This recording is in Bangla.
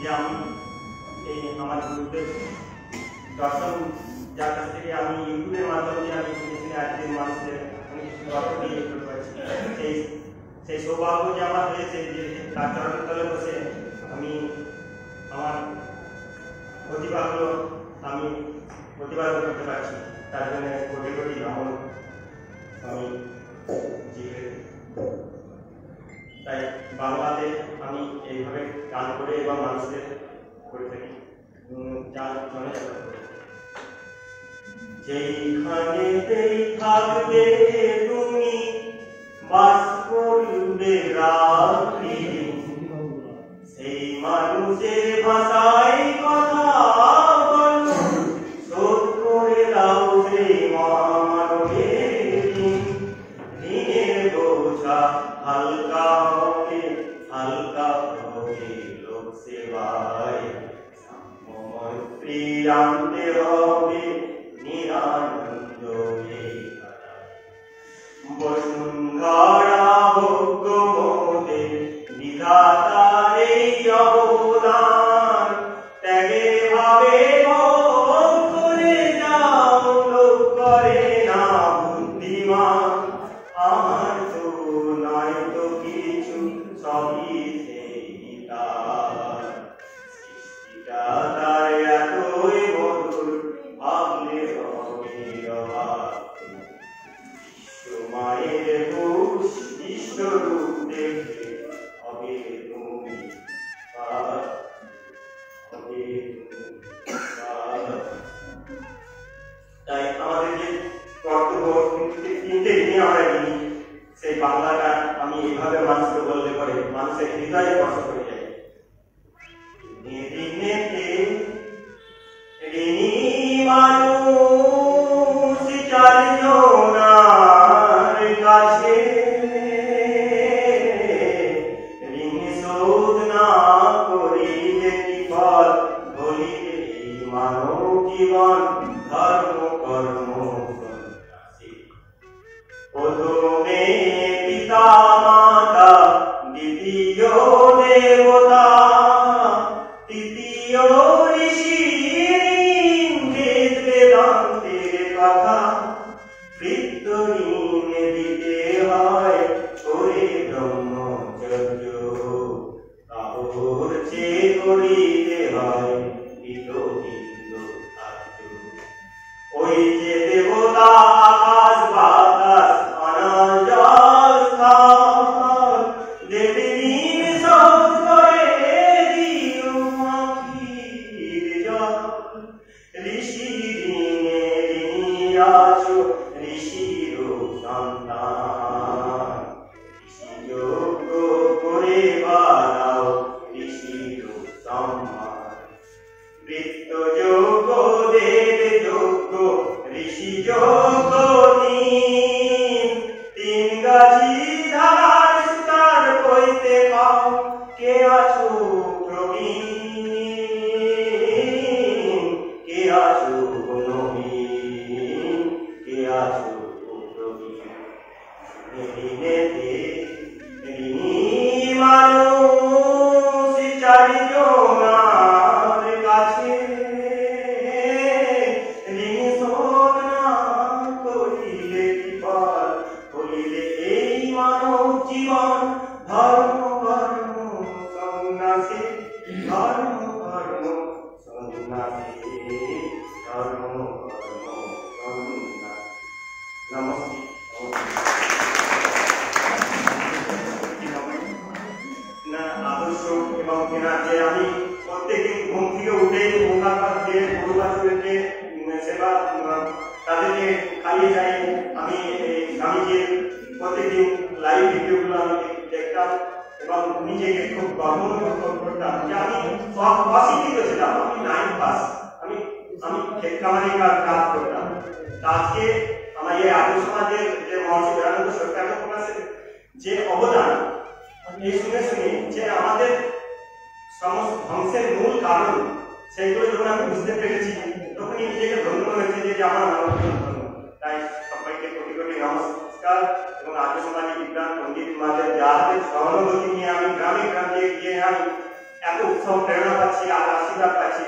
যে আমি এই আমার গুরুদেব দর্শন যার কাছ থেকে আমি ইউটিউবের মাধ্যমে আমি শুনে শুনে আজকের মানুষদের অনেক কিছু গল্প দিয়ে করতে পারছি, সেই সৌভাগ্য যে আমার হয়েছে যে তার চরণ তলে বসে আমি আমার প্রতিভাগুলো আমি প্রতিপাদন করতে পারছি, তার জন্য কোটি কোটি নমন আমি জীবে। তাই বাংলাতে আমি এইভাবে গান করে এবং মানুষদের করে থাকি যা মনে যাবে। যেইখানেতেই থাকবে তুমি বাস করবে রাত্রি, সেই মানুষের ভাষায় কথা বলো, শোধ করে দাও সেই মানবের দিনের বোঝা হালকা হবে, হালকা হবে লোক সেবায়, মৈত্রী আনতে হবে নিরানন্দ বসুন্ধরা ভোগ্য মোদের বিধাতার এই অবদান, ত্যাগে ভাবে ভোগ করে যাও লোক করে না বুদ্ধিমান, আমার তো নয় তো কিছু সবই সেই তার সৃষ্টিটা, তার এতই মধুর ভাবলে হবে অবাক, মায়ের বুঝ বিশ্বরূপ দেখে হবে তুমি হবে। তাই আমাদের যে কর্তব্য তিনটে নিয়ে আমরা নিই, সেই বাংলাটা আমি এইভাবে মানুষকে বললে পরে মানুষের হৃদয়ে স্পর্শ করে যায়। মানুষ চারজনার কাছে ঋণ শোধ না করিলে কি ফল, বলিলে মানব জীবন ধর্ম কর্ম সন্ন্যাসী। প্রথমে পিতা মাতা, দ্বিতীয় দেবতা, তৃতীয় ঋষি, বেদ বেদান্তের কথা, বৃত্ত ঋণ দিতে হয় করে ব্রহ্মচর্য, কাপড় চেয়ে করিতে হয় হিত হিন্দু আর্য। ওই যে দেবতা আকাশ বাতাস অনল জল স্থল, দেবী সব করে দিও আখির জল, ঋষি ঋণে ঋণী আছো ঋষির সন্তান, ঋষি যোগ্য করে বাড়াও ঋষির সম্মান, বৃত্ত যোগ্য দেব যোগ্য ঋষি যোগ্য তিন গাছি ধার সুতার বইতে পাও, কে আছো প্রবীণ, কে আছো নবীন, কে আছো প্রবীণ। মানুষ চারিজনার কাছে ঋণ শোধ না করিলে কি ফল, বলিলে এই মানব জীবন ধর্ম কর্ম সন্ন্যাসী, ধর্ম কর্ম সন্ন্যাসী, ধর্ম কর্ম সন্ন্যাসী। নমস্তে। আদর্শ এবং যে আমি প্রত্যেকদিন ঘুম থেকে উঠে মোকাবিলা দিয়ে গরু বাছুরকে সেবা তাদেরকে খাইয়ে যাই, আমি স্বামীজির প্রত্যেকদিন লাইভ ভিডিওগুলো আমি দেখতাম এবং নিজেকে খুব গর্ব করতাম যে আমি সব অশিক্ষিত ছিলাম, আমি 9 পাস, আমি ক্ষেত খামারি কাজ করতাম। আজকে আমার এই আর্য সমাজের যে মহর্ষি দয়ানন্দ সরকার যে অবদান, এই শুনে শুনে যে আমাদের সমস্ত ধ্বংসের মূল কারণ, সেইগুলো যখন আমি বুঝতে পেরেছি তখনই নিজেকে ধন্য হয়েছে যে আমার মানব ধন্য। তাই সবাইকে কোটি কোটি নমস্কার এবং আর্য সমাজের বিদ্যান পণ্ডিত মাদের যাদের সহানুভূতি নিয়ে আমি গ্রামে গ্রামে গিয়ে আমি এত উৎসাহ প্রেরণা পাচ্ছি আর আশীর্বাদ পাচ্ছি